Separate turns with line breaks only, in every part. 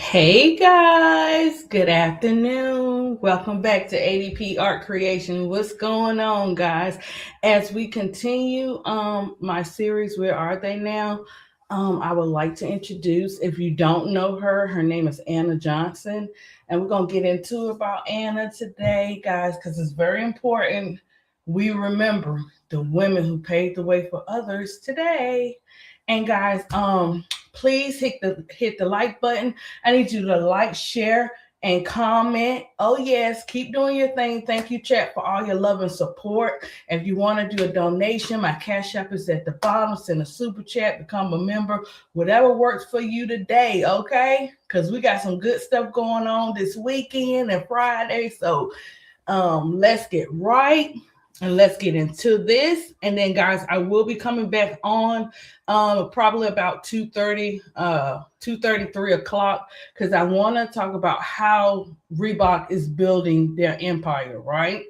Hey guys, good afternoon. Welcome back to ADP Art Creation. What's going on, guys? As we continue my series, Where Are They Now? I would like to introduce, if you don't know her, her name is Anna Johnson, and we're gonna get into about Anna today, guys, because it's very important we remember the women who paved the way for others today. And guys, please hit the like button. I need you to like, share, and comment. Oh, yes, keep doing your thing. Thank you, chat, for all your love and support. If you want to do a donation, my Cash App is at the bottom. Send a super chat, become a member, whatever works for you today, okay? Because we got some good stuff going on this weekend and Friday. So let's get right. And let's get into this. And then, guys, I will be coming back on probably about 2:30, 2:30, 3 o'clock, because I want to talk about how Reebok is building their empire, right?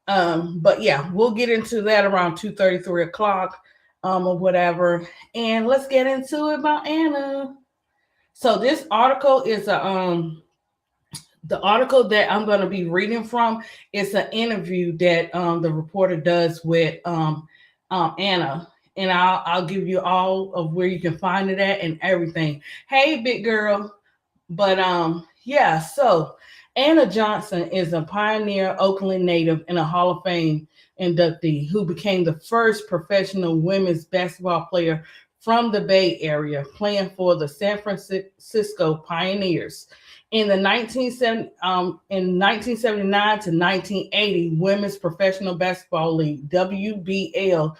But yeah, we'll get into that around 2:30, 3 o'clock, or whatever. And let's get into it about Anna. So this article is the article that I'm going to be reading from is an interview that the reporter does with Anna. And I'll give you all of where you can find it at and everything. Hey, big girl. But yeah, so Anna Johnson is a pioneer Oakland native and a Hall of Fame inductee who became the first professional women's basketball player from the Bay Area, playing for the San Francisco Pioneers. In the 1979 to 1980 Women's Professional Basketball League, WBL,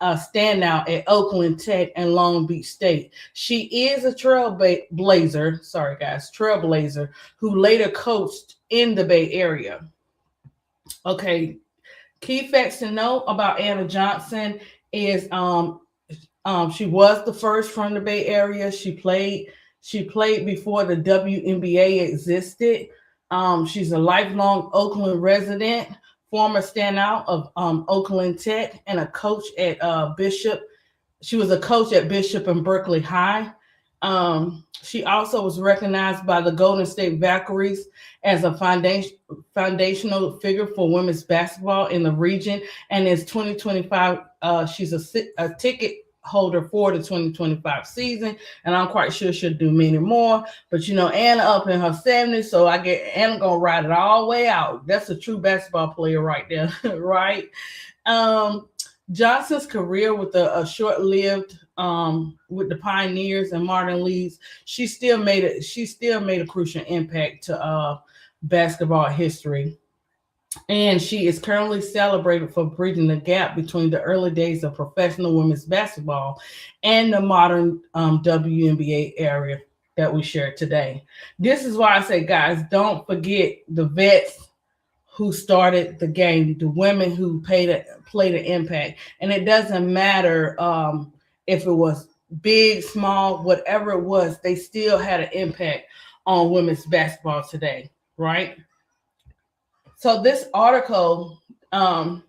standout at Oakland Tech and Long Beach State. She is a trailblazer who later coached in the Bay Area. Okay, key facts to know about Anna Johnson is she was the first from the Bay Area. She played before the WNBA existed. She's a lifelong Oakland resident, former standout of Oakland Tech, and a coach at Bishop. She was a coach at Bishop and Berkeley High. She also was recognized by the Golden State Valkyries as a foundational figure for women's basketball in the region. And in 2025, she's a ticket holder for the 2025 season, and I'm quite sure she'll do many more. But Anna up in her 70s, so I get Anna gonna ride it all the way out. That's a true basketball player right there, right? Johnson's career with a short-lived with the Pioneers and Martin Leeds, she still made a crucial impact to basketball history. And she is currently celebrated for bridging the gap between the early days of professional women's basketball and the modern WNBA era that we share today. This is why I say, guys, don't forget the vets who started the game, the women who played an impact. And it doesn't matter if it was big, small, whatever it was, they still had an impact on women's basketball today, right? So this article that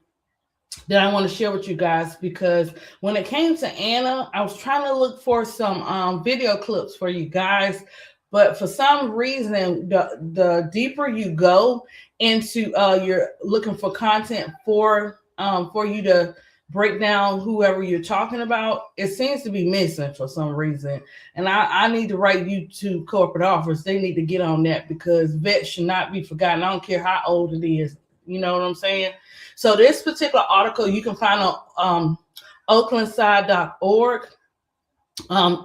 I want to share with you guys, because when it came to Anna, I was trying to look for some video clips for you guys, but for some reason, the deeper you go into you're looking for content for you to break down whoever you're talking about, it seems to be missing for some reason. And I need to write you to corporate office. They need to get on that, because vets should not be forgotten. I don't care how old it is. You know what I'm saying? So this particular article you can find on oaklandside.org.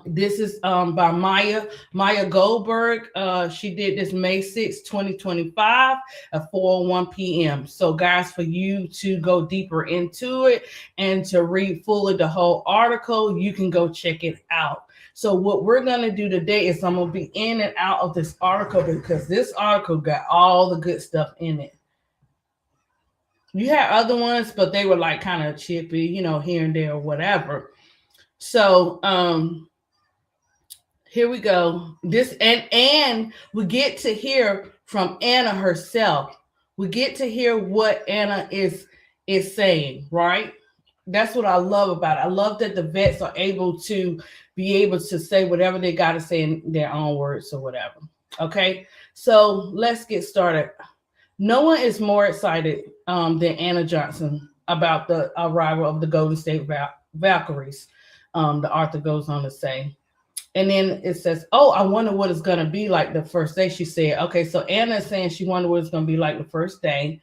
This is by Maya Goldberg. She did this May 6, 2025 at 4:01 p.m. So guys, for you to go deeper into it and to read fully the whole article, you can go check it out. So what we're going to do today is I'm going to be in and out of this article, because this article got all the good stuff in it. You had other ones, but they were like kind of chippy, here and there or whatever. So here we go. This and we get to hear from Anna herself. We get to hear what Anna is saying, right? That's what I love about it. I love that the vets are able to say whatever they got to say in their own words or whatever. Okay, so let's get started. No one is more excited than Anna Johnson about the arrival of the Golden State Valkyries. The author goes on to say. And then it says, "Oh, I wonder what it's gonna be like the first day." She said, "Okay, so Anna is saying she wondered what it's gonna be like the first day."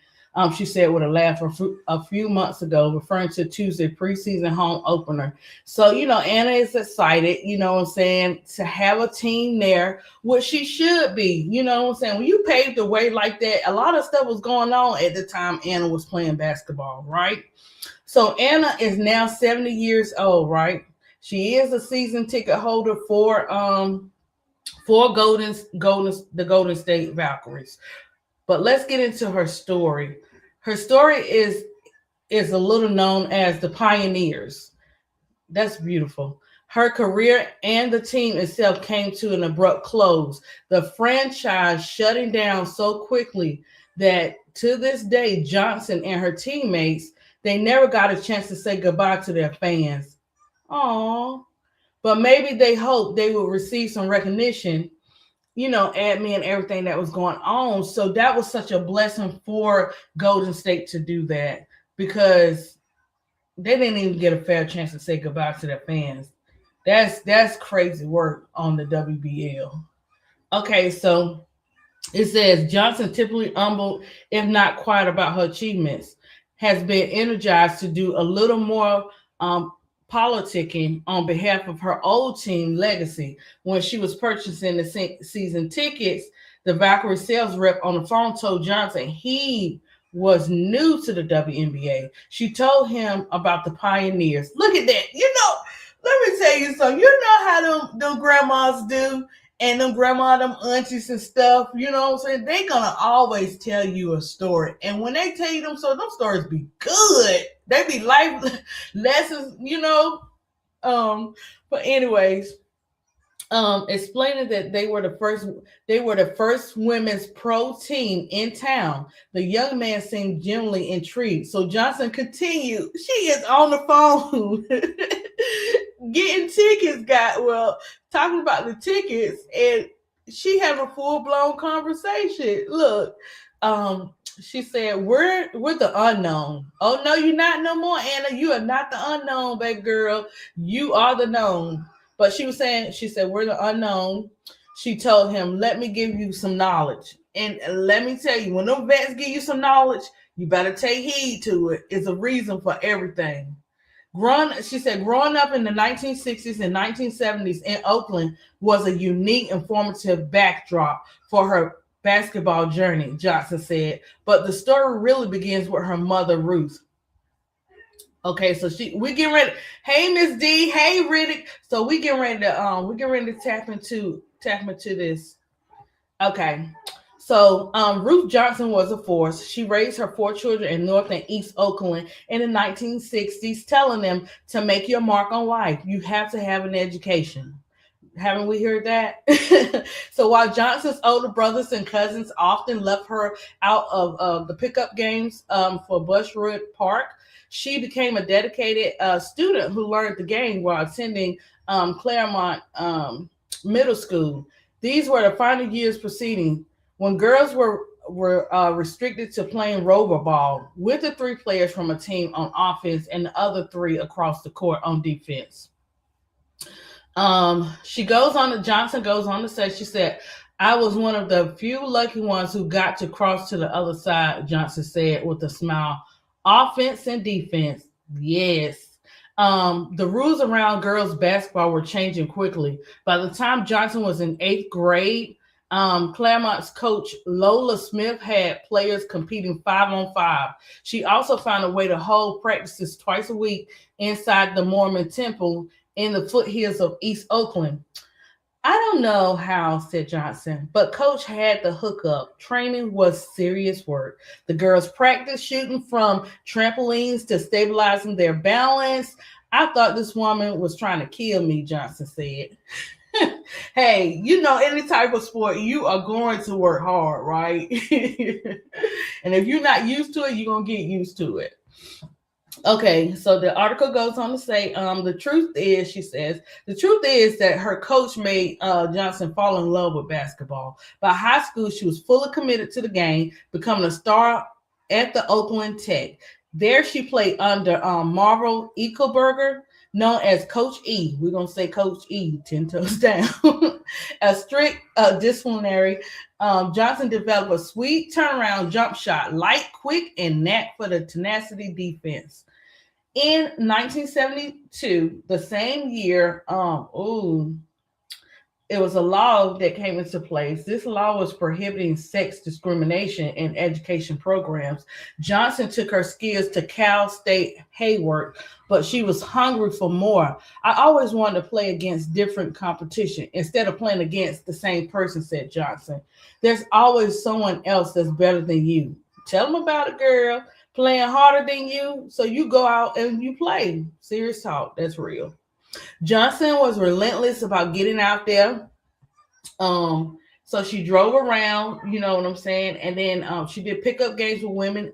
She said with a laugh a few months ago, referring to Tuesday preseason home opener. So Anna is excited. What I'm saying, to have a team there, what she should be. What I'm saying, when you paved the way like that, a lot of stuff was going on at the time Anna was playing basketball, right? So Anna is now 70 years old, right? She is a season ticket holder for the Golden State Valkyries. But let's get into her story. Her story is a little known as the Pioneers. That's beautiful. Her career and the team itself came to an abrupt close. The franchise shutting down so quickly that to this day, Johnson and her teammates, they never got a chance to say goodbye to their fans. Aww. But maybe they hoped they would receive some recognition, admin, everything that was going on. So that was such a blessing for Golden State to do that, because they didn't even get a fair chance to say goodbye to their fans. That's crazy work on the WBL. Okay, so it says Johnson, typically humble, if not quiet about her achievements, has been energized to do a little more politicking on behalf of her old team, Legacy. When she was purchasing the season tickets, the Valkyrie sales rep on the phone told Johnson he was new to the WNBA. She told him about the Pioneers. Look at that. Let me tell you something. You know how them grandmas do, and them grandma, them aunties and stuff, what I'm saying? They gonna always tell you a story. And when they tell you them stories be good. They be life lessons, But anyways, explaining that they were the first women's pro team in town. The young man seemed genuinely intrigued. So Johnson continued. She is on the phone getting tickets, talking about the tickets, and she having a full-blown conversation. Look, she said, we're the unknown. Oh no, you're not no more, Anna. You are not the unknown, baby girl. You are the known. But she said, we're the unknown. She told him, let me give you some knowledge. And let me tell you, when them vets give you some knowledge, you better take heed to it. It's a reason for everything. She said, growing up in the 1960s and 1970s in Oakland was a unique, informative backdrop for her basketball journey, Johnson said. But the story really begins with her mother, Ruth. Okay, so we getting ready. Hey, Miss D. Hey, Riddick. So we getting ready to tap into this. Okay. So Ruth Johnson was a force. She raised her 4 children in North and East Oakland in the 1960s, telling them to make your mark on life. You have to have an education. Haven't we heard that? So while Johnson's older brothers and cousins often left her out of the pickup games for Bushwood Park, she became a dedicated student who learned the game while attending Claremont Middle School. These were the final years preceding when girls were restricted to playing rover ball with the 3 players from a team on offense and the other 3 across the court on defense. Johnson goes on to say, she said, I was one of the few lucky ones who got to cross to the other side, Johnson said with a smile. Offense and defense, yes. The rules around girls basketball were changing quickly. By the time Johnson was in 8th grade, Claremont's coach Lola Smith had players competing 5-on-5. She also found a way to hold practices twice a week inside the Mormon temple in the foothills of East Oakland. I don't know how, said Johnson, but Coach had the hookup. Training was serious work. The girls practiced shooting from trampolines to stabilizing their balance. I thought this woman was trying to kill me, Johnson said. Hey, any type of sport, you are going to work hard, right? And if you're not used to it, you're going to get used to it. Okay, so the article goes on to say, the truth is, she says, the truth is that her coach made Johnson fall in love with basketball. By high school, she was fully committed to the game, becoming a star at the Oakland Tech. There, she played under Marvel Eichelberger, known as Coach E. We're gonna say Coach E, 10 toes down. A strict disciplinary. Johnson developed a sweet turnaround jump shot, light, quick, and knack for the tenacity defense. In 1972, the same year, it was a law that came into place. This law was prohibiting sex discrimination in education programs. Johnson took her skills to Cal State Hayward, but she was hungry for more. I always wanted to play against different competition instead of playing against the same person, said Johnson. There's always someone else that's better than you. Tell them about it, girl. Playing harder than you, so you go out and you play. Serious talk, that's real. Johnson was relentless about getting out there. So she drove around, you know what I'm saying, and then she did pickup games with women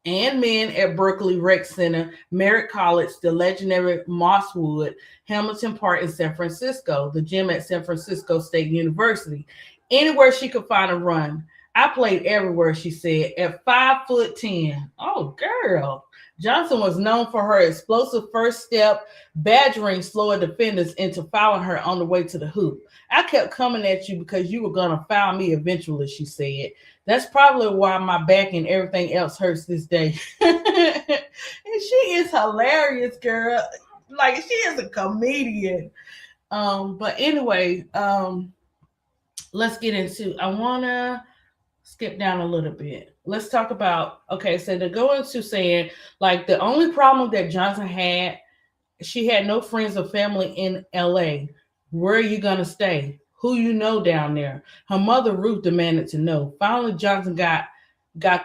and men at Berkeley Rec Center, Merritt College, the legendary Mosswood, Hamilton Park in San Francisco, the gym at San Francisco State University. Anywhere she could find a run. I played everywhere, she said, at 5'10". Oh, girl. Johnson was known for her explosive first step, badgering slower defenders into fouling her on the way to the hoop. I kept coming at you because you were going to foul me eventually, she said. That's probably why my back and everything else hurts this day. And she is hilarious, girl. Like, she is a comedian. But anyway, let's get into, I want to skip down a little bit. Let's talk about, okay, so to go into saying, like, the only problem that Johnson had, she had no friends or family in LA. Where are you going to stay? Who you know down there? Her mother, Ruth, demanded to know. Finally, Johnson got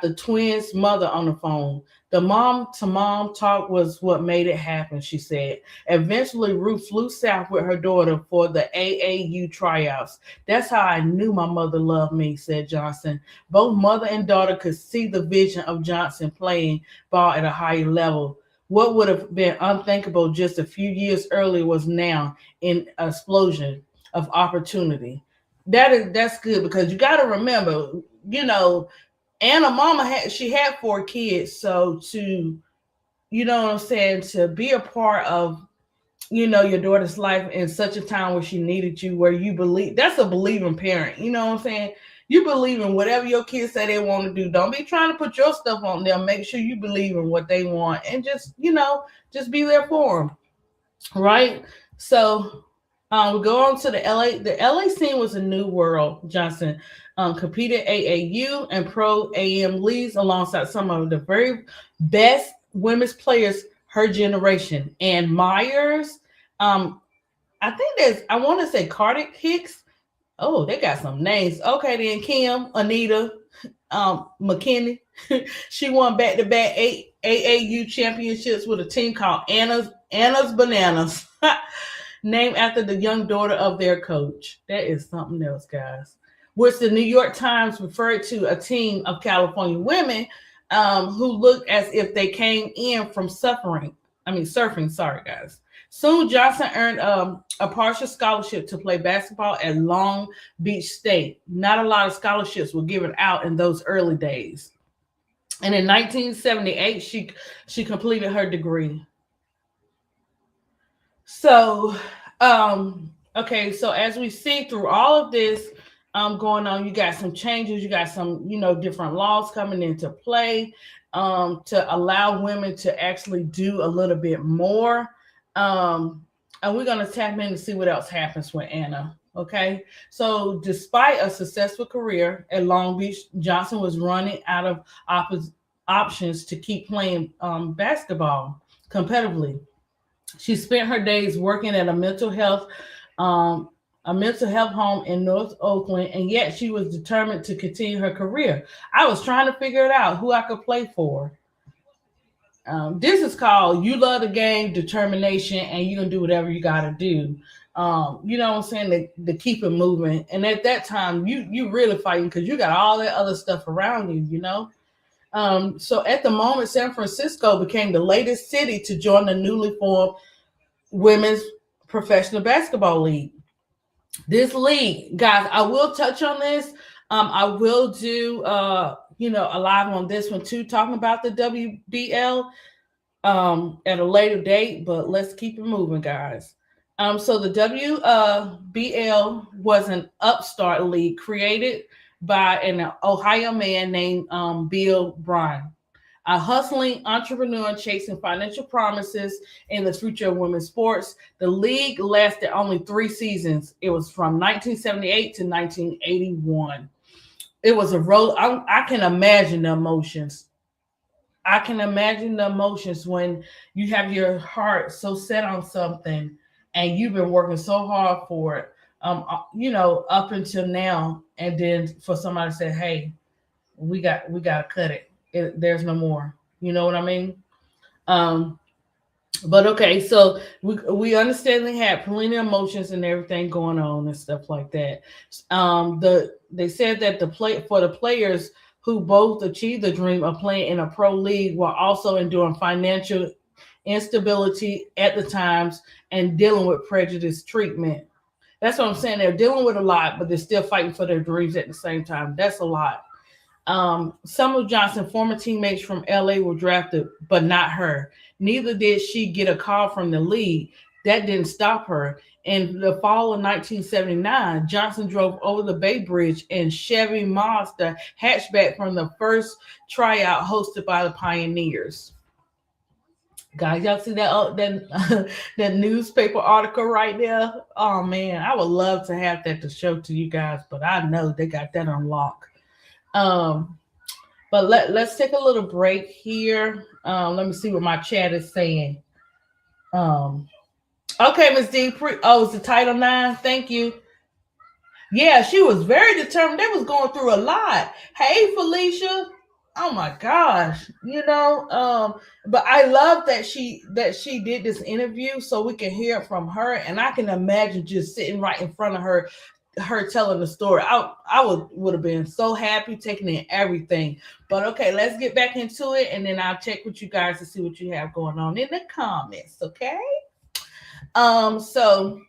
the twins' mother on the phone. The mom to mom talk was what made it happen, she said. Eventually, Ruth flew south with her daughter for the AAU tryouts. That's how I knew my mother loved me, said Johnson. Both mother and daughter could see the vision of Johnson playing ball at a higher level. What would have been unthinkable just a few years earlier was now an explosion of opportunity. That's good, because you got to remember, you know, Anna mama had 4 kids, so to, you know what I'm saying, to be a part of, you know, your daughter's life in such a time where she needed you, where you believe, that's a believing parent, you know what I'm saying? You believe in whatever your kids say they want to do. Don't be trying to put your stuff on them. Make sure you believe in what they want, and just, you know, just be there for them, right? So we go on to the LA. The LA scene was a new world. Johnson competed AAU and Pro AM leagues alongside some of the very best women's players her generation. And Myers, I think I want to say Carter Hicks. Oh, they got some names. Okay, then Kim, Anita, McKinney. She won back-to-back AAU championships with a team called Anna's Bananas, named after the young daughter of their coach. That is something else, guys. Which the New York Times referred to a team of California women who looked as if they came in from surfing. Sorry, guys. Soon, Johnson earned a partial scholarship to play basketball at Long Beach State. Not a lot of scholarships were given out in those early days. And in 1978, she completed her degree. So, okay, so as we see through all of this going on, you got some changes, you got some, you know, different laws coming into play to allow women to actually do a little bit more. And we're going to tap in to see what else happens with Anna. Okay. So despite a successful career at Long Beach, Johnson was running out of options to keep playing basketball competitively. She spent her days working at a mental health home in North Oakland, and yet she was determined to continue her career. I was trying to figure it out who I could play for. This is called You Love the Game, Determination, and you can do whatever you got to do. You know what I'm saying? To keep it moving. And at that time, you really fighting because you got all that other stuff around you, you know? So at the moment, San Francisco became the latest city to join the newly formed Women's Professional Basketball League. This league, guys, I will touch on this. I will do a live on this one too, talking about the WBL at a later date, but let's keep it moving, guys. So the WBL was an upstart league created by an Ohio man named Bill Bryan, a hustling entrepreneur chasing financial promises in the future of women's sports. The league lasted only 3 seasons. It was from 1978 to 1981. It was a roll. I can imagine the emotions. I can imagine the emotions when you have your heart so set on something and you've been working so hard for it, up until now, and then for somebody to say, "Hey, we got to cut it. There's no more." You know what I mean? Um, but okay, so we understand they had plenty of emotions and everything going on and stuff like that. They said that the players who both achieved the dream of playing in a pro league while also enduring financial instability at the times and dealing with prejudice treatment. That's what I'm saying. They're dealing with a lot, but they're still fighting for their dreams at the same time. That's a lot. Some of Johnson's former teammates from LA were drafted, but not her. Neither did she get a call from the league. That didn't stop her. In the fall of 1979, Johnson drove over the Bay Bridge in Chevy Mazda hatchback from the first tryout hosted by the Pioneers. Guys, y'all see that that newspaper article right there? Oh man, I would love to have that to show to you guys, but I know they got that on lock. Um, but let's take a little break here. Let me see what my chat is saying. Okay, Miss D. It's the Title IX. Thank you. Yeah, she was very determined. They was going through a lot. Hey, Felicia. Oh my gosh, but I love that she did this interview so we can hear it from her, and I can imagine just sitting right in front of her telling the story. I would have been so happy taking in everything. But okay, let's get back into it, and then I'll check with you guys to see what you have going on in the comments. Okay. So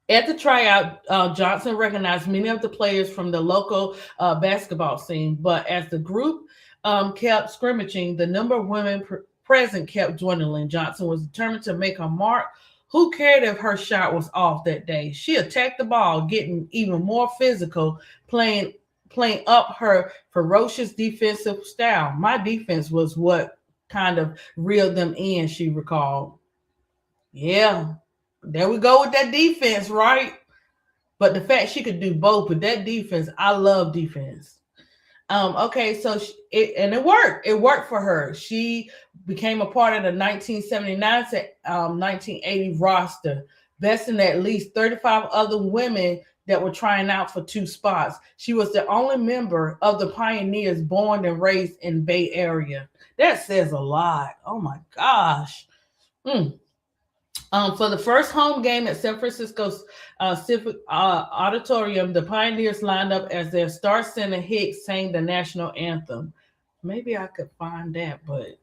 at the tryout, Johnson recognized many of the players from the local basketball scene, but as the group kept scrimmaging, the number of women present kept dwindling. Johnson was determined to make her mark. Who cared if her shot was off that day? She attacked the ball, getting even more physical, playing up her ferocious defensive style. My defense was what kind of reeled them in, she recalled. Yeah, there we go with that defense, right? But the fact she could do both with that defense, I love defense. Okay, so it worked. It worked for her. She became a part of the 1979 to 1980 roster, besting at least 35 other women that were trying out for 2 spots. She was the only member of the Pioneers born and raised in Bay Area. That says a lot. Oh my gosh. For the first home game at San Francisco's Civic Auditorium, the Pioneers lined up as their star center Hicks sang the national anthem. Maybe I could find that, but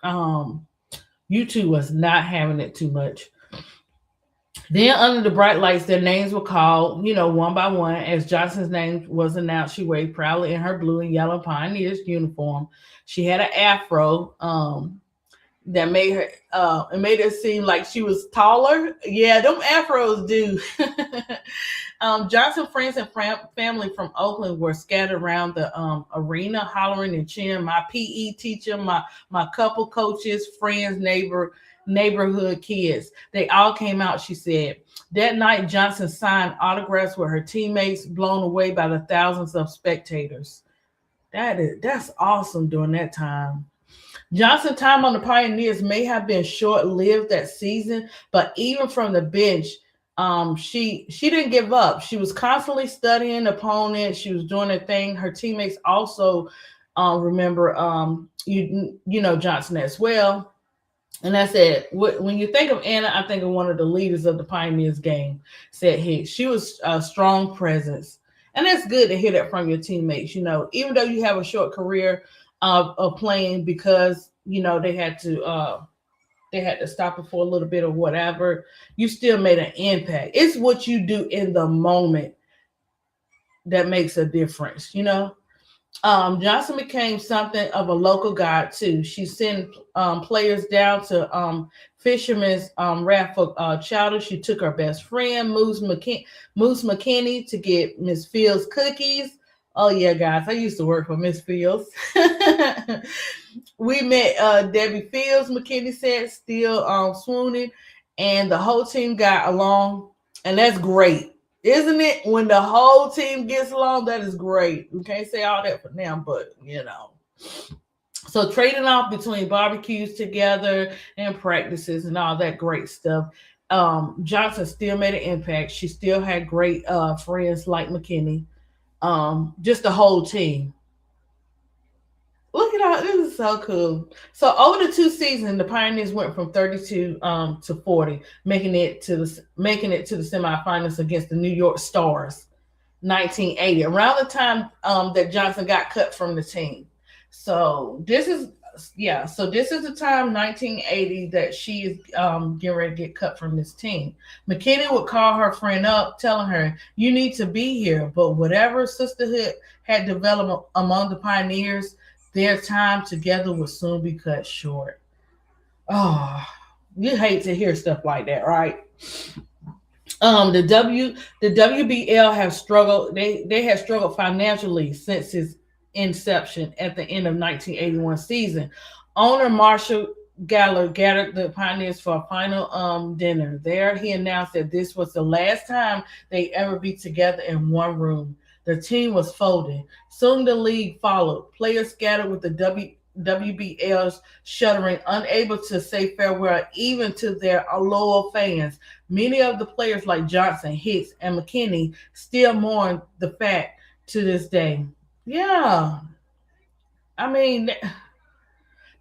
YouTube was not having it too much. Then, under the bright lights, their names were called, one by one. As Johnson's name was announced, she waved proudly in her blue and yellow Pioneers uniform. She had an afro. That made her it made her seem like she was taller. Yeah, them afros do. Johnson friends and family from Oakland were scattered around the arena, hollering and cheering. My PE teacher, my couple coaches, friends, neighborhood kids. They all came out, she said. That night, Johnson signed autographs with her teammates, blown away by the thousands of spectators. That's awesome during that time. Johnson's time on the Pioneers may have been short-lived that season, but even from the bench, she didn't give up. She was constantly studying opponents. She was doing her thing. Her teammates also remember, Johnson as well. And I said, when you think of Anna, I think of one of the leaders of the Pioneers game, said Hicks. She was a strong presence. And that's good to hear that from your teammates. Even though you have a short career, of playing because they had to stop it for a little bit or whatever. You still made an impact. It's what you do in the moment that makes a difference, Johnson became something of a local guide too. She sent players down to Fisherman's Raft for chowder. She took her best friend Moose McKinney to get Miss Fields cookies. Oh yeah, guys, I used to work for Miss Fields. We met Debbie Fields. McKinney said, still swooning, and the whole team got along, and that's great. Isn't it? When the whole team gets along, that is great. We can't say all that for now, but So trading off between barbecues together and practices and all that great stuff. Johnson still made an impact. She still had great friends like McKinney. Just the whole team. Look at all this is so cool. So over the 2 seasons, the Pioneers went from 32 to 40, making it to the semifinals against the New York Stars, 1980. Around the time that Johnson got cut from the team. So this is the time 1980 that she is getting ready to get cut from this team. McKinney would call her friend up, telling her, "You need to be here." But whatever sisterhood had developed among the Pioneers, their time together would soon be cut short. Oh, you hate to hear stuff like that, right? The WBL have struggled. They have struggled financially since its inception at the end of 1981 season. Owner Marshall Galler gathered the Pioneers for a final dinner. There, he announced that this was the last time they ever be together in one room. The team was folding. Soon the league followed. Players scattered with the WBL's shuddering, unable to say farewell even to their loyal fans. Many of the players like Johnson, Hicks, and McKinney still mourn the fact to this day. Yeah. I mean,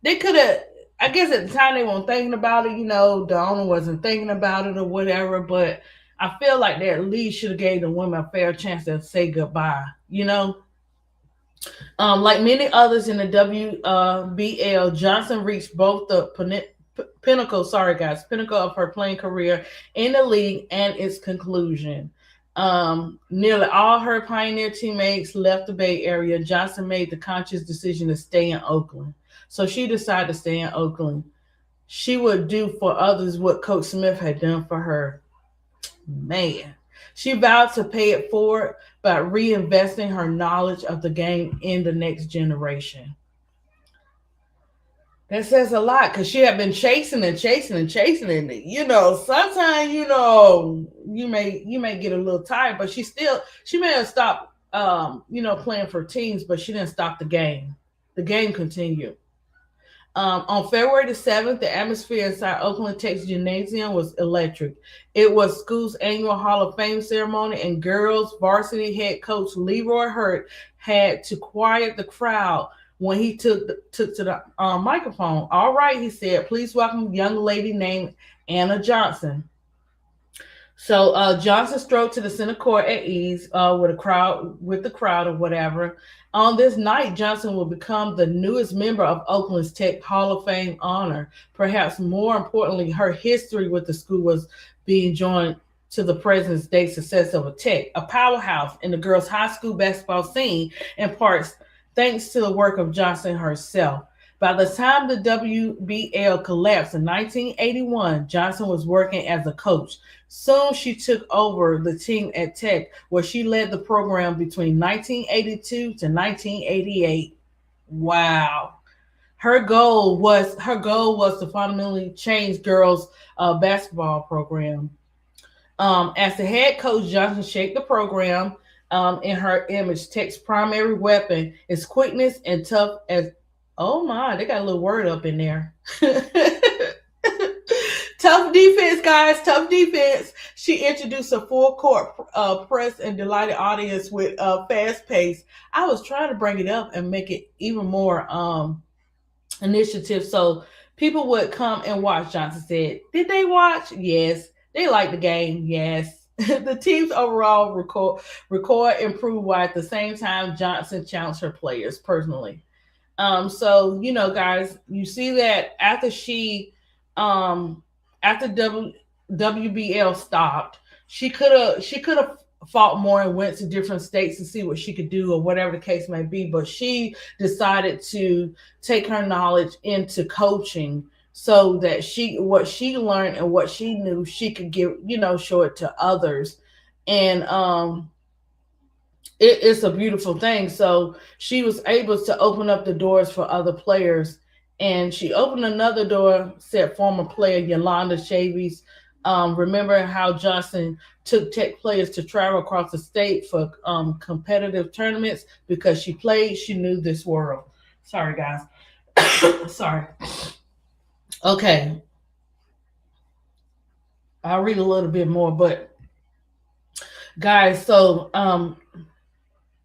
they could have, I guess at the time they weren't thinking about it, the owner wasn't thinking about it or whatever, but I feel like they at least should have gave the women a fair chance to say goodbye. Like many others in the WBL, Johnson reached both the pinnacle of her playing career in the league and its conclusion. Nearly all her Pioneer teammates left the Bay Area. Johnson made the conscious decision to stay in Oakland. So she decided to stay in Oakland. She would do for others what Coach Smith had done for her. Man. She vowed to pay it forward by reinvesting her knowledge of the game in the next generation. That says a lot because she had been chasing and chasing and chasing, and sometimes you may get a little tired, but she may have stopped playing for teams, but she didn't stop the game. The game continued. On February the 7th, the atmosphere inside Oakland Texas Gymnasium was electric. It was school's annual Hall of Fame ceremony, and girls varsity head coach Leroy Hurt had to quiet the crowd when he took to the microphone. "All right," he said, "please welcome a young lady named Anna Johnson." So Johnson strode to the center court at ease with the crowd or whatever. On this night, Johnson will become the newest member of Oakland's Tech Hall of Fame honor. Perhaps more importantly, her history with the school was being joined to the present day success of a Tech, a powerhouse in the girls' high school basketball scene, in parts thanks to the work of Johnson herself. By the time the WBL collapsed in 1981, Johnson was working as a coach. Soon she took over the team at Tech, where she led the program between 1982 to 1988. Wow. Her goal was to fundamentally change girls' basketball program. As the head coach, Johnson shaped the program in her image. Tech's primary weapon is quickness and tough as. Oh my, they got a little word up in there. Tough defense, guys. Tough defense. She introduced a full court press and delighted audience with fast pace. I was trying to bring it up and make it even more initiative so people would come and watch. Johnson said, "Did they watch? Yes. They liked the game. Yes." The team's overall record improved while at the same time Johnson challenged her players personally. So guys, you see that after um, after WBL stopped, she could have fought more and went to different states to see what she could do or whatever the case may be. But she decided to take her knowledge into coaching so that what she learned and what she knew she could give, show it to others. And it's a beautiful thing. So she was able to open up the doors for other players. And she opened another door, said former player Yolanda Chavis. Remember how Johnson took tech players to travel across the state for competitive tournaments because she knew this world. Sorry, guys. Sorry. Okay. I'll read a little bit more, but guys, so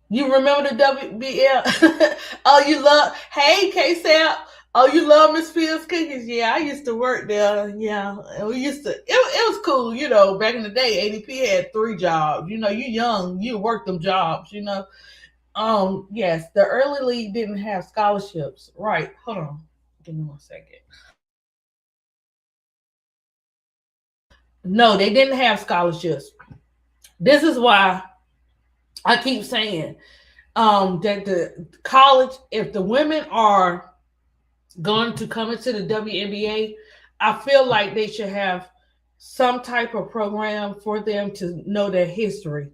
you remember the WBL? Oh, you love. Hey, K-Sap. Oh, you love Miss Fields cookies? Yeah, I used to work there. Yeah, and we used to. It was cool, Back in the day, ADP had 3 jobs. You young, you work them jobs. Yes, the early league didn't have scholarships. Right. Hold on. Give me 1 second. No, they didn't have scholarships. This is why I keep saying that the college, if the women are going to come into the WNBA, I feel like they should have some type of program for them to know their history.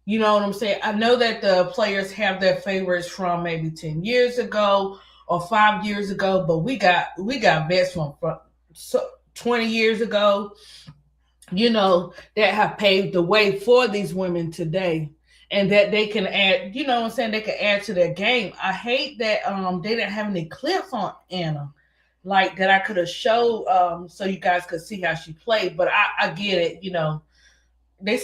You know what I'm saying? I know that the players have their favorites from maybe 10 years ago or 5 years ago, but we got vets from 20 years ago, that have paved the way for these women today and that they can add, what I'm saying, they can add to their game. I hate that they didn't have any clips on Anna like that I could have showed so you guys could see how she played, but I get it, they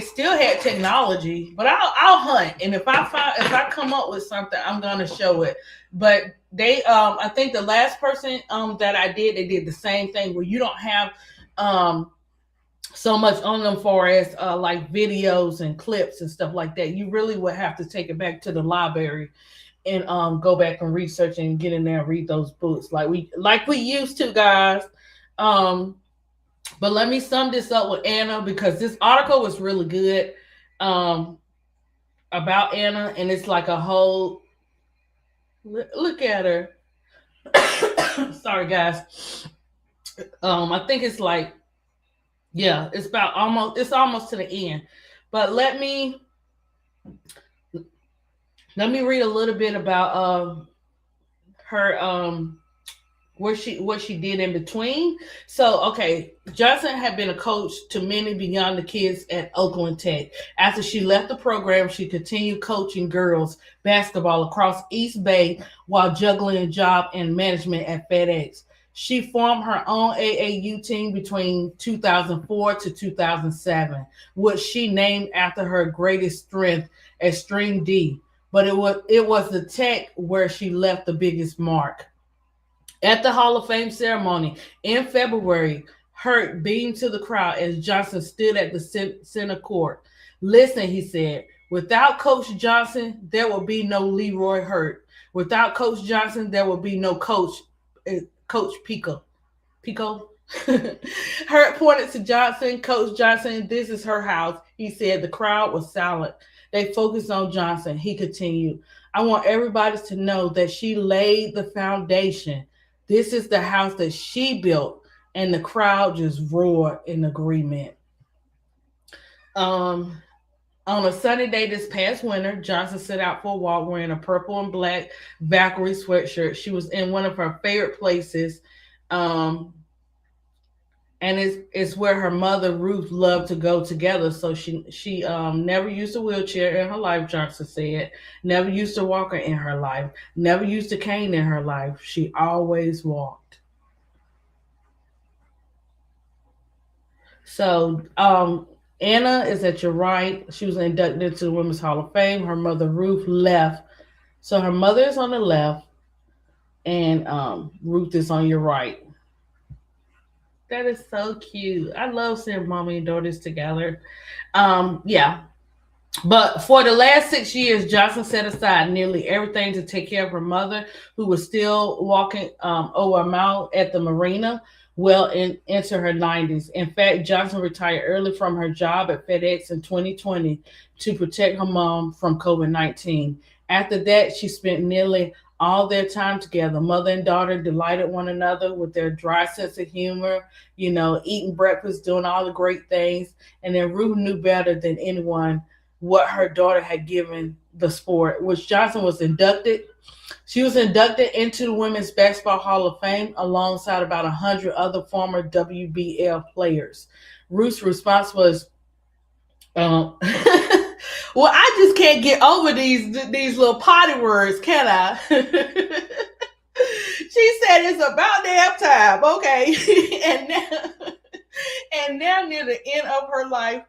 still had technology, but I'll hunt, and if I come up with something, I'm gonna show it. But they I think the last person that I did, they did the same thing where you don't have so much on them for as like videos and clips and stuff like that. You really would have to take it back to the library and go back and research and get in there and read those books like we used to, guys. But let me sum this up with Anna because this article was really good about Anna, and it's like a whole look at her. Sorry, guys. I think it's like, yeah, it's almost to the end. But let me read a little bit about her what she did in between. So, okay, Johnson had been a coach to many beyond the kids at Oakland Tech. After she left the program, she continued coaching girls basketball across East Bay while juggling a job in management at FedEx. She formed her own AAU team between 2004 to 2007, which she named after her greatest strength, Extreme D. But it was the Tech where she left the biggest mark. At the Hall of Fame ceremony in February, Hurt beamed to the crowd as Johnson stood at the center court. Listen, he said, without Coach Johnson, there will be no Leroy Hurt. Without Coach Johnson, there will be no Coach Pico. Hurt pointed to Johnson. Coach Johnson, this is her house. He said. The crowd was silent. They focused on Johnson. He continued, I want everybody to know that she laid the foundation. This is the house that she built. And the crowd just roared in agreement. On a sunny day this past winter, Johnson set out for a walk wearing a purple and black Valkyrie sweatshirt. She was in one of her favorite places. And it's where her mother Ruth loved to go together. So she never used a wheelchair in her life. Johnson said, never used a walker in her life, never used a cane in her life. She always walked. So Anna is at your right. She was inducted into the Women's Hall of Fame. Her mother Ruth left. So her mother is on the left, and Ruth is on your right. That is so cute. I love seeing mommy and daughters together. Yeah. But for the last 6 years, Johnson set aside nearly everything to take care of her mother, who was still walking over a mile at the marina into her 90s. In fact, Johnson retired early from her job at FedEx in 2020 to protect her mom from COVID-19. After that, she spent nearly all their time together. Mother and daughter delighted one another with their dry sense of humor, eating breakfast, doing all the great things. And then Ruth knew better than anyone what her daughter had given the sport, which Johnson was inducted. She was inducted into the Women's Basketball Hall of Fame alongside about 100 other former WBL players. Ruth's response was, well, I just can't get over these little potty words, can I? She said it's about damn time, okay? and now near the end of her life,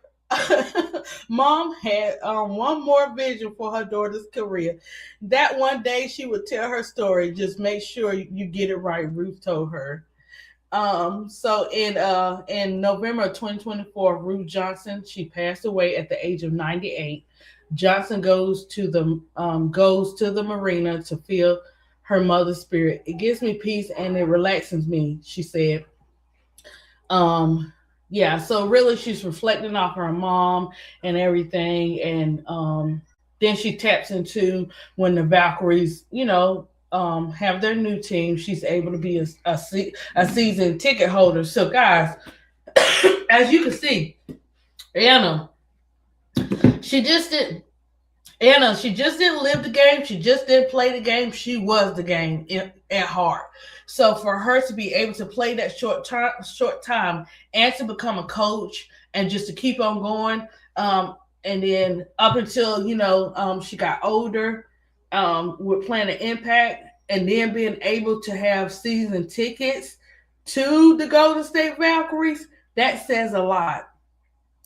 Mom had one more vision for her daughter's career. That one day she would tell her story. Just make sure you get it right, Ruth told her. So in November of 2024, Ruth Johnson, she passed away at the age of 98. Johnson goes to the marina to feel her mother's spirit. It gives me peace and it relaxes me, she said. Yeah, so really she's reflecting off her mom and everything. And then she taps into when the Valkyries, have their new team. She's able to be a season ticket holder. So, guys, as you can see, Anna, she just didn't. She just didn't live the game. She just didn't play the game. She was the game at heart. So for her to be able to play that short time and to become a coach and just to keep on going, and then up until she got older, with playing an Impact, and then being able to have season tickets to the Golden State Valkyries, that says a lot.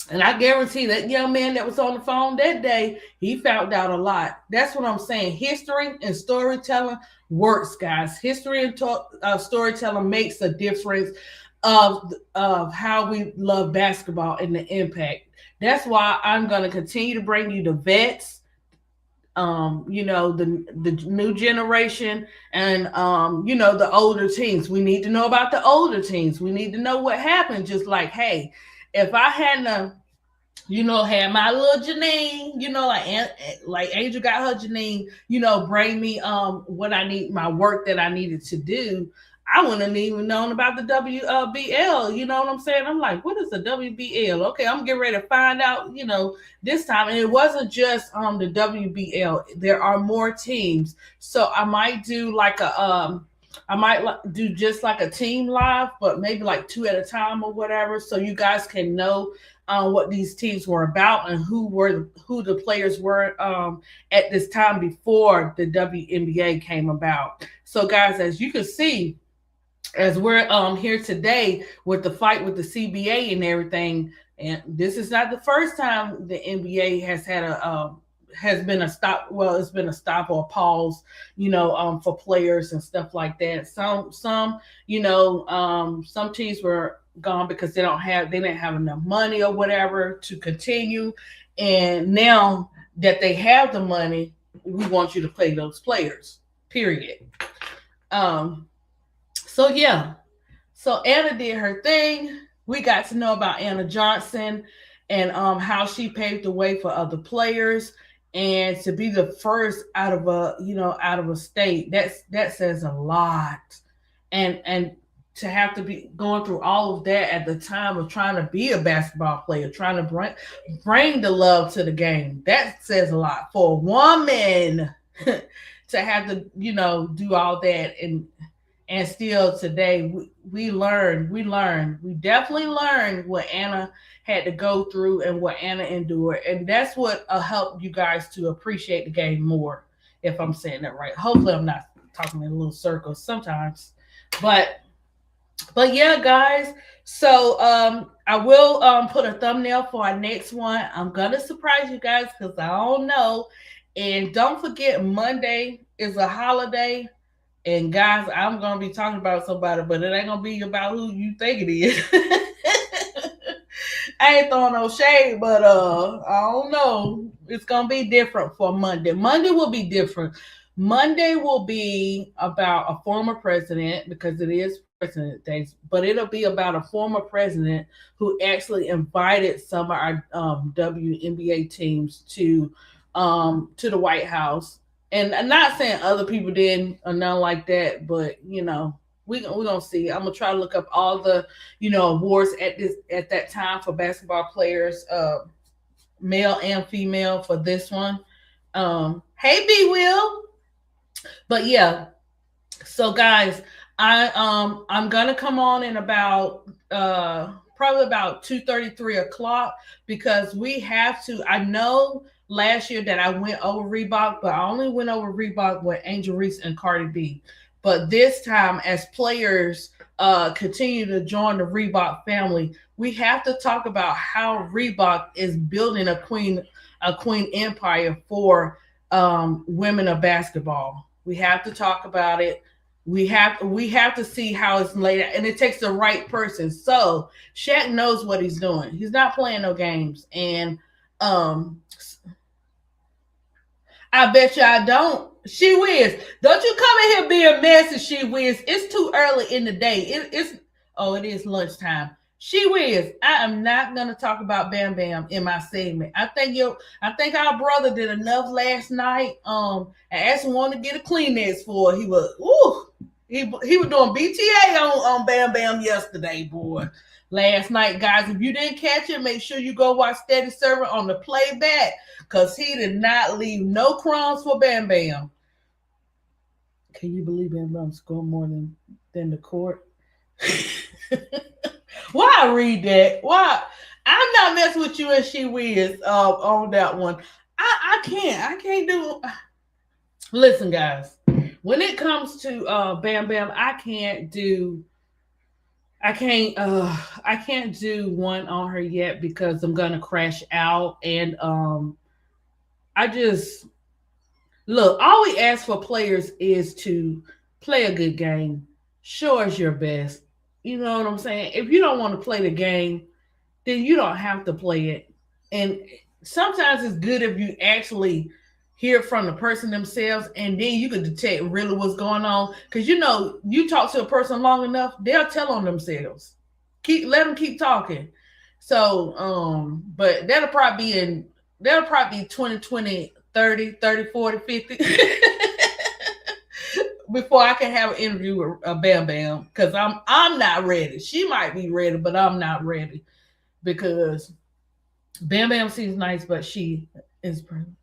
And I guarantee that young man that was on the phone that day, he found out a lot. That's what I'm saying. History and storytelling works, guys. History and storytelling makes a difference of how we love basketball and the impact. That's why I'm going to continue to bring you the vets, the new generation, and the older teams. We need to know about the older teams. We need to know what happened. Just like, hey, if I hadn't, had my little Janine, like Angel got her Janine, bring me what I need, my work that I needed to do, I wouldn't have even known about the WBL. You know what I'm saying? I'm like, what is the WBL? Okay, I'm getting ready to find out, this time. And it wasn't just the WBL. There are more teams. So I might do like I might do just like a team live, but maybe like 2 at a time or whatever, so you guys can know what these teams were about and who the players were at this time before the WNBA came about. So, guys, as you can see, as we're here today with the fight with the CBA and everything, and this is not the first time the NBA has had has been a stop. Well, it's been a stop or a pause, for players and stuff like that. Some teams were gone because they didn't have enough money or whatever to continue. And now that they have the money, we want you to play those players, period. So yeah, so Anna did her thing. We got to know about Anna Johnson and how she paved the way for other players, and to be the first out of a state, that says a lot. And to have to be going through all of that at the time of trying to be a basketball player, trying to bring the love to the game, that says a lot for a woman to have to do all that. And still today, we definitely learned what Anna had to go through and what Anna endured. And that's what helped you guys to appreciate the game more, if I'm saying that right. Hopefully I'm not talking in little circles sometimes. But yeah, guys. So I will put a thumbnail for our next one. I'm going to surprise you guys because I don't know. And don't forget, Monday is a holiday. And guys, I'm going to be talking about somebody, but it ain't going to be about who you think it is. I ain't throwing no shade, but I don't know. It's gonna be different for Monday. Monday will be different. Monday will be about a former president because it is President Day, but it'll be about a former president who actually invited some of our WNBA teams to the White House. And I'm not saying other people didn't or nothing like that, but we're gonna see. I'm gonna try to look up all the awards at that time for basketball players, male and female, for this one. Hey B Will. But yeah, so guys, I'm gonna come on in about probably about 2:30, 3 o'clock, because we have to. I know last year that I went over Reebok, but I only went over Reebok with Angel Reese and Cardi B. But this time, as players continue to join the Reebok family, we have to talk about how Reebok is building a queen empire for women of basketball. We have to talk about it. We have to see how it's laid out, and it takes the right person. So Shaq knows what he's doing. He's not playing no games, and um, I bet you I don't. She wins. Don't you come in here being messy. She wins. It's too early in the day. It is lunchtime. She wins. I am not gonna talk about Bam Bam in my segment. I think our brother did enough last night. I asked him to get a Kleenex for it. He was doing BTA on Bam Bam yesterday, boy. Last night, guys. If you didn't catch it, make sure you go watch Steady Servant on the playback, because he did not leave no crumbs for Bam Bam. Can you believe Bam Bam scored more than the court? Why I read that? Why? I'm not messing with you and She Wiz on that one. I can't do. Listen, guys. When it comes to Bam Bam, I can't do one on her yet, because I'm gonna crash out. And I just look, all we ask for players is to play a good game, show us your best. You know what I'm saying? If you don't want to play the game, then you don't have to play it. And sometimes it's good if you actually hear from the person themselves, and then you can detect really what's going on. Because you talk to a person long enough, they'll tell on themselves. Let them keep talking. So, but that'll probably be 2020, 30, 30, 40, 50. Before I can have an interview with Bam Bam, because I'm not ready. She might be ready, but I'm not ready, because Bam Bam seems nice, but she is pregnant.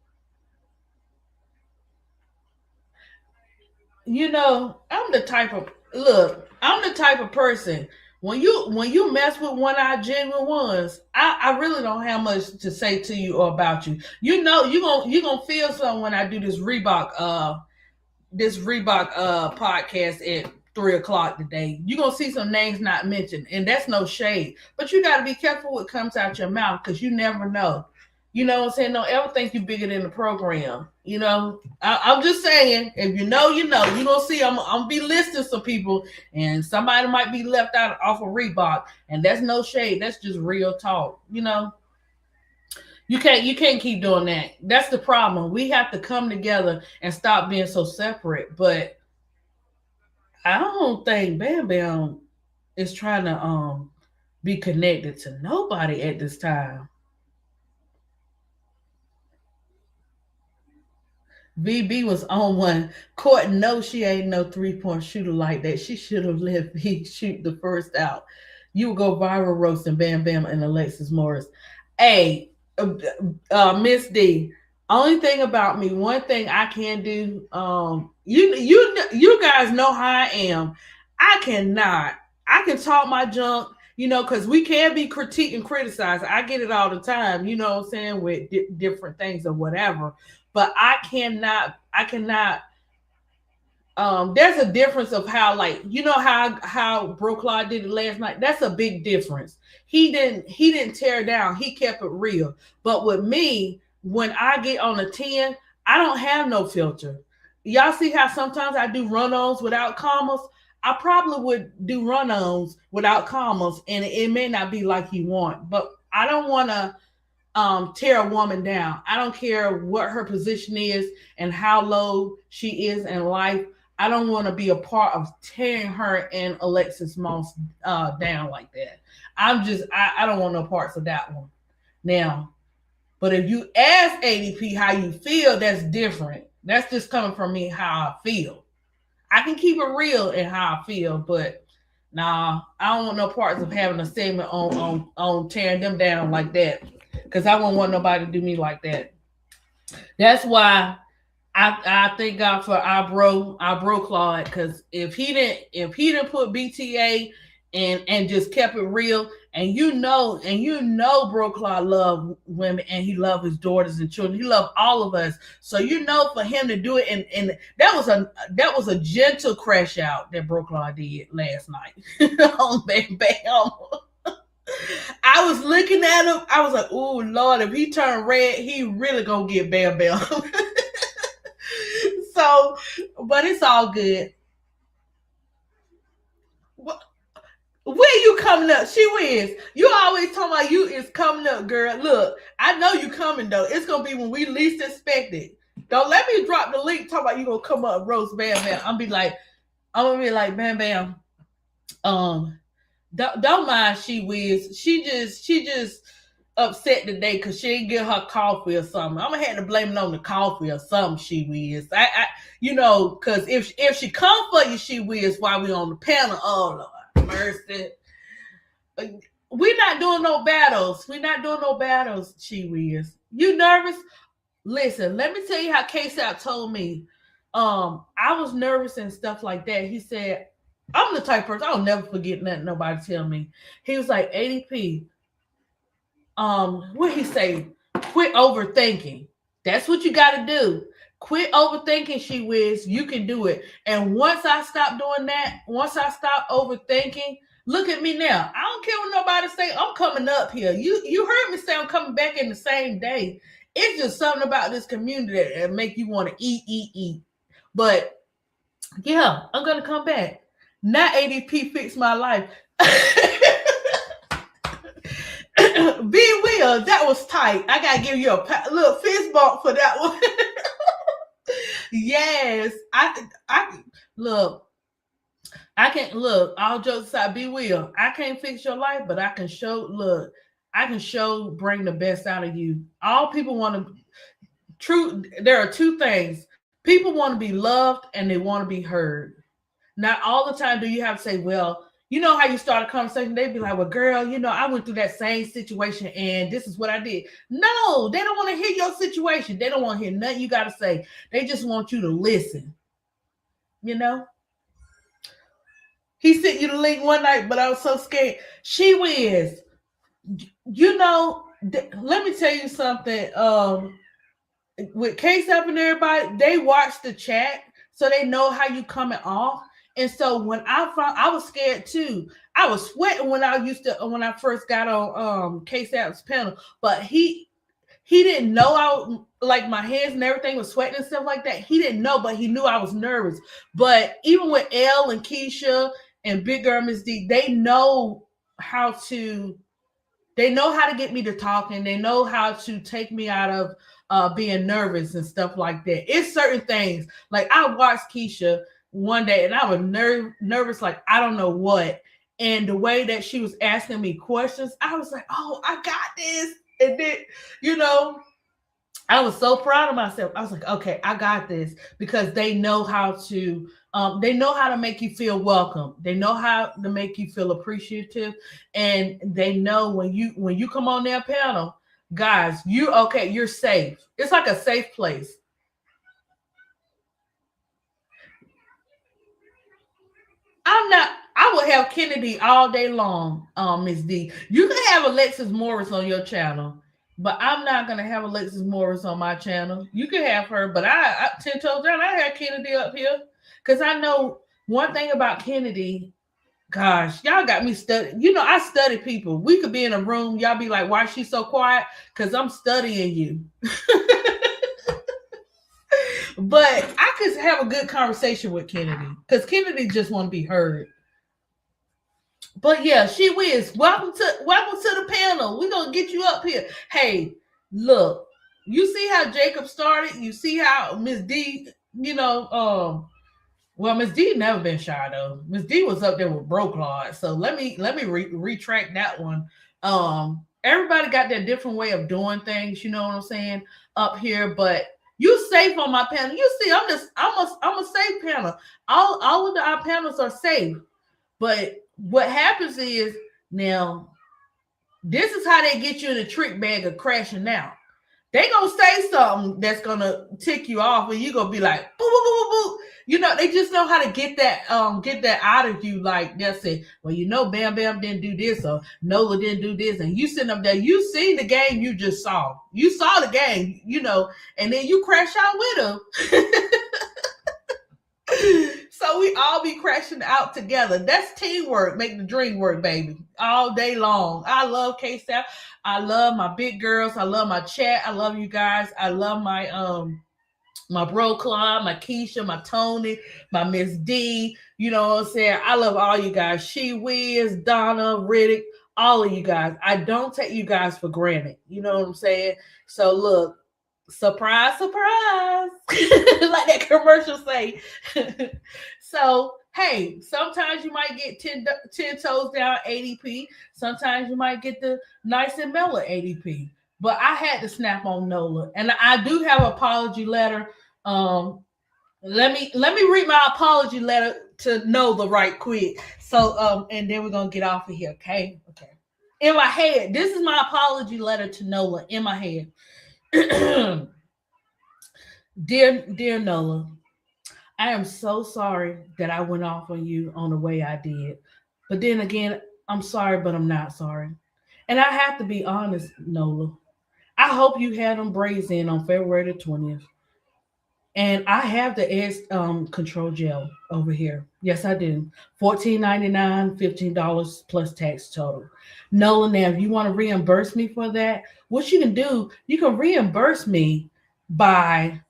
I'm the type of person, when you mess with one of our genuine ones, I really don't have much to say to you or about you. You're gonna feel something when I do this Reebok podcast at 3 o'clock today. You're gonna see some names not mentioned, and that's no shade. But you gotta be careful what comes out your mouth, because you never know. You know what I'm saying? Don't ever think you're bigger than the program. I'm just saying, if you know, you're gonna see. I'm gonna be listing some people, and somebody might be left out off of Reebok, and that's no shade. That's just real talk. You can't keep doing that. That's the problem. We have to come together and stop being so separate. But I don't think Bam Bam is trying to be connected to nobody at this time. VB was on one. Court knows she ain't no 3-point shooter like that. She should have let V shoot the first out. You would go viral roasting Bam Bam and Alexis Morris. Hey, Miss D. Only thing about me, one thing I can do. You guys know how I am. I cannot. I can talk my junk. Because we can be critiqued and criticized. I get it all the time. You know what I'm saying, with different things or whatever. But I cannot. There's a difference of how, like, how Bro Claude did it last night. That's a big difference. He didn't tear down. He kept it real. But with me, when I get on a 10, I don't have no filter. Y'all see how sometimes I do run-ons without commas? I probably would do run-ons without commas, and it may not be like you want, but I don't want to tear a woman down. I don't care what her position is and how low she is in life. I don't want to be a part of tearing her and Alexis Moss down like that. I don't want no parts of that one. Now, but if you ask ADP how you feel, that's different. That's just coming from me how I feel. I can keep it real in how I feel, but nah, I don't want no parts of having a segment on tearing them down like that. Because I wouldn't want nobody to do me like that. That's why I thank God for our bro Claude. Because if he didn't put BTA and just kept it real, and you know, bro Claude love women and he loved his daughters and children. He loved all of us. So you know, for him to do it, and that was a gentle crash out that bro Claude did last night on Bam Bam. I was looking at him. I was like, "Oh Lord, if he turned red, he really gonna get Bam Bam." So, but it's all good. Where you coming up? She wins. You always talking about you is coming up, girl. Look, I know you coming though. It's gonna be when we least expect it. Don't let me drop the link. Talk about you gonna come up roast Bam Bam. I'm gonna be like Bam Bam. Don't mind She Wiz. She just upset today because she didn't get her coffee or something. I'm gonna have to blame it on the coffee or something. She Wiz. Because if she come for you, She Wiz, while we on the panel, oh Lord mercy. We're not doing no battles. She Wiz. You nervous? Listen, let me tell you how K-Sap told me. I was nervous and stuff like that. He said, I'm the type of person, I'll never forget nothing nobody tell me. He was like, ADP, what he say? Quit overthinking. That's what you got to do. Quit overthinking, She Wiz. You can do it. And once I stop doing that, once I stop overthinking, look at me now. I don't care what nobody say. I'm coming up here. You heard me say I'm coming back in the same day. It's just something about this community that make you want to eat. But yeah, I'm gonna come back. Not ADP fix my life. Be Will, that was tight. I gotta give you a little fist bump for that one. Yes, I look. I can't look. All jokes aside, Be Will. I can't fix your life, but I can show. Look, I can show. Bring the best out of you. All people want to. True. There are two things. People want to be loved and they want to be heard. Not all the time do you have to say, well, you know how you start a conversation, they'd be like, well, girl, I went through that same situation and this is what I did. No, they don't want to hear your situation. They don't want to hear nothing you got to say. They just want you to listen. He sent you the link one night, but I was so scared. She Wiz. Let me tell you something. With K-Sap and everybody, they watch the chat, so they know how you coming off. And so when I was scared too. I was sweating when I first got on K-Sap's panel, but he didn't know like my hands and everything was sweating and stuff like that. He didn't know, but he knew I was nervous. But even with Elle and Keisha and Big Girl Miss D, they know how to get me to talk, and they know how to take me out of being nervous and stuff like that. It's certain things. Like I watched Keisha one day and I was nervous like I don't know what. And the way that she was asking me questions, I was like, oh, I got this. And then, I was so proud of myself. I was like, okay, I got this, because they know how to make you feel welcome. They know how to make you feel appreciative. And they know when you come on their panel, guys, you're safe. It's like a safe place. I will have Kennedy all day long, Miss D. You can have Alexis Morris on your channel, but I'm not gonna have Alexis Morris on my channel. You can have her, but I 10 toes down, I have Kennedy up here. Because I know one thing about Kennedy. Gosh, y'all got me studying. I study people. We could be in a room, y'all be like, why is she so quiet? Because I'm studying you. But I could have a good conversation with Kennedy, because Kennedy just want to be heard. But yeah, She Wiz, welcome to the panel. We're gonna get you up here. Hey, look, you see how Jacob started. You see how Miss D, well, Miss D never been shy though. Miss D was up there with Broke Lord. So let me retract that one. Everybody got their different way of doing things. You know what I'm saying up here, but you safe on my panel. You see, I'm a safe panel. All of our panels are safe. But what happens is now this is how they get you in a trick bag of crashing out. They gonna say something that's gonna tick you off, and you gonna be like, boo, boo, boo, boo. They just know how to get that out of you. Like they'll say, well, Bam Bam didn't do this, or Nola didn't do this, and you sitting up there, you seen the game you just saw. You saw the game, and then you crash out with them. So we all be crashing out together. That's teamwork. Make the dream work, baby. All day long. I love K-Style. I love my big girls. I love my chat. I love you guys. I love my bro Claude, my Keisha, my Tony, my Miss D. You know what I'm saying? I love all you guys. She Wiz, Donna, Riddick, all of you guys. I don't take you guys for granted. You know what I'm saying? So look, surprise, surprise. Like that commercial say. So hey, sometimes you might get 10 toes down ADP. Sometimes you might get the nice and mellow ADP. But I had to snap on Nola, and I do have an apology letter. Let me read my apology letter to Nola right quick. So and then we're gonna get off of here. Okay. In my head, this is my apology letter to Nola. In my head. Dear Nola, I am so sorry that I went off on you on the way I did. But then again, I'm sorry, but I'm not sorry. And I have to be honest, Nola. I hope you had them braids in on February the 20th. And I have the edge control gel over here. Yes, I do. $14.99, $15 plus tax total. Nola, now if you want to reimburse me for that, what you can do, you can reimburse me by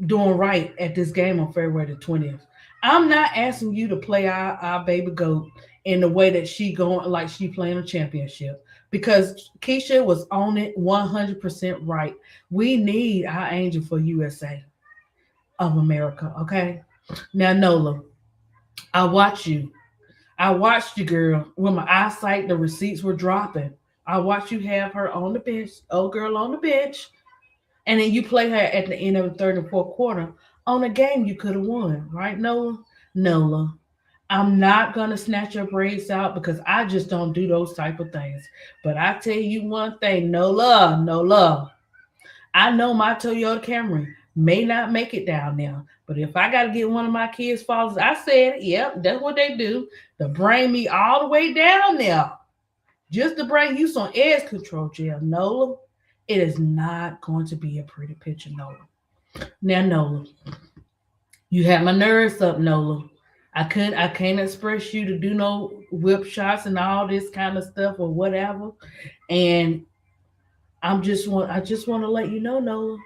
doing right at this game on February the 20th. I'm not asking you to play our baby goat in the way that she going like she playing a championship, because Keisha was on it 100% right. We need our angel for USA of America, okay? Now, Nola, I watched you, girl. When my eyesight, the receipts were dropping. I watched you have her on the bench, old girl on the bench, and then you play her at the end of the third and fourth quarter on a game you could have won, right, Nola? Nola, I'm not going to snatch your braids out because I just don't do those type of things. But I tell you one thing, Nola, I know my Toyota Camry may not make it down there, but if I got to get one of my kids' fathers, I said, yep, that's what they do, to bring me all the way down there just to bring you some edge control gel, Nola. It is not going to be a pretty picture, Nola. Now, Nola, you had my nerves up, Nola. I can't express you to do no whip shots and all this kind of stuff or whatever. And I just want to let you know, Nola,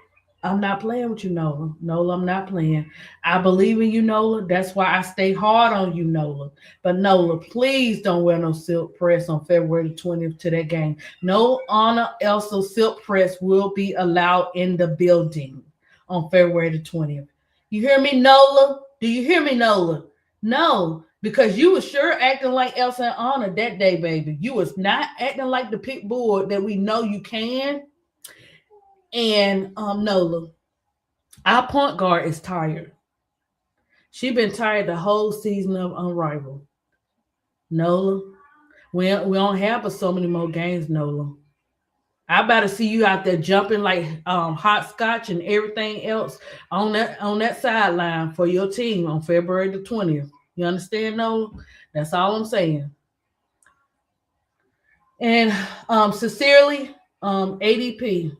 I'm not playing with you, Nola. Nola, I'm not playing. I believe in you, Nola. That's why I stay hard on you, Nola. But Nola, please don't wear no silk press on February 20th to that game. No Honor Elsa silk press will be allowed in the building on February the 20th. You hear me, Nola? Do you hear me, Nola? No, because you was sure acting like Elsa and Anna that day, baby. You was not acting like the pit bull that we know you can. And Nola, our point guard is tired. She been tired the whole season of Unrivaled. Nola, we don't have but so many more games, Nola. I better see you out there jumping like hopscotch and everything else on that sideline for your team on February the 20th. You understand, Nola? That's all I'm saying. And sincerely, ADP.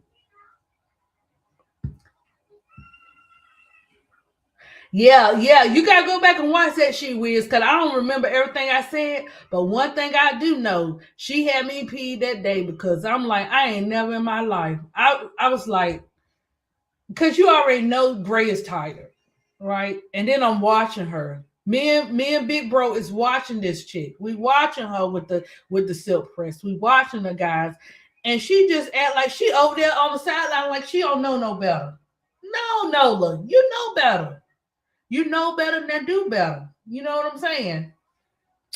Yeah, you gotta go back and watch that She Wiz, because I don't remember everything I said. But one thing I do know, she had me peed that day, because I'm like, I ain't never in my life. I was like, because you already know Bray is tired, right? And then I'm watching her. Me and Big Bro is watching this chick. We watching her with the silk press. We watching the guys, and she just act like she over there on the sideline, like she don't know no better. No, Nola, you know better. You know better than do better. You know what I'm saying?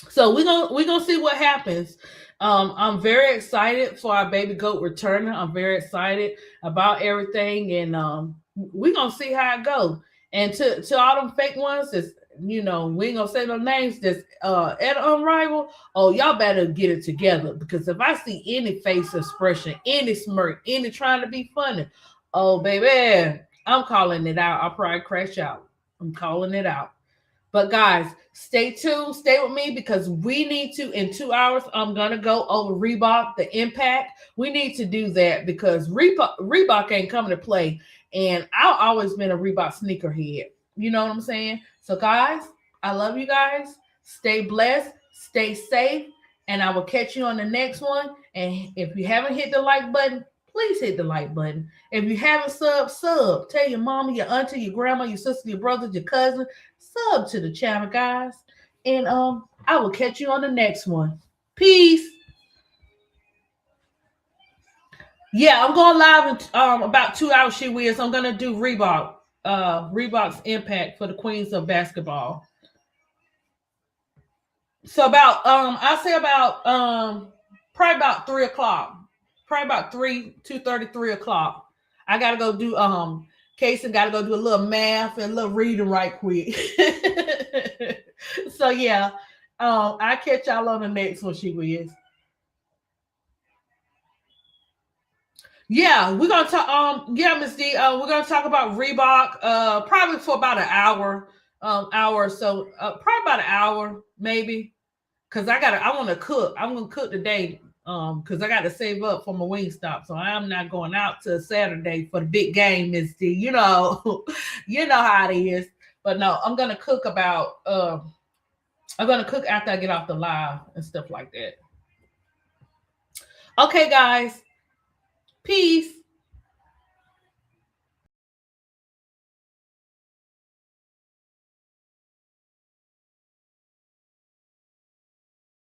So we're gonna see what happens. I'm very excited for our baby goat returning. I'm very excited about everything, and we're gonna see how it goes. And to all them fake ones, that's we ain't gonna say no names. That's at Unrivaled. Oh, y'all better get it together, because if I see any face expression, any smirk, any trying to be funny, oh baby, I'm calling it out. I'll probably crash out. I'm calling it out. But guys, stay tuned, stay with me, because we need to, in 2 hours, I'm gonna go over Reebok, the impact. We need to do that because Reebok ain't coming to play. And I've always been a Reebok sneakerhead. You know what I'm saying? So guys, I love you guys. Stay blessed, stay safe, and I will catch you on the next one. And if you haven't hit the like button, please hit the like button. If you haven't sub. Tell your mama, your auntie, your grandma, your sister, your brother, your cousin, sub to the channel, guys. And I will catch you on the next one. Peace. Yeah, I'm going live in about 2 hours. She will. I'm gonna do Reebok's impact for the Queens of Basketball. So about I say about probably about 3 o'clock. Probably about 2:30, 3 o'clock. I gotta go do Casey gotta go do a little math and a little reading right quick. So yeah. I catch y'all on the next one, she will. Yeah, we're gonna talk. Yeah, Miss D. We're gonna talk about Reebok. Probably for about an hour, hour or so. Probably about an hour, maybe. Cause I want to cook. I'm gonna cook today. Cause I got to save up for my wing stop. So I'm not going out till Saturday for the big game, Miss D. You know, you know how it is. But no, I'm gonna cook about. I'm gonna cook after I get off the live and stuff like that. Okay, guys. Peace.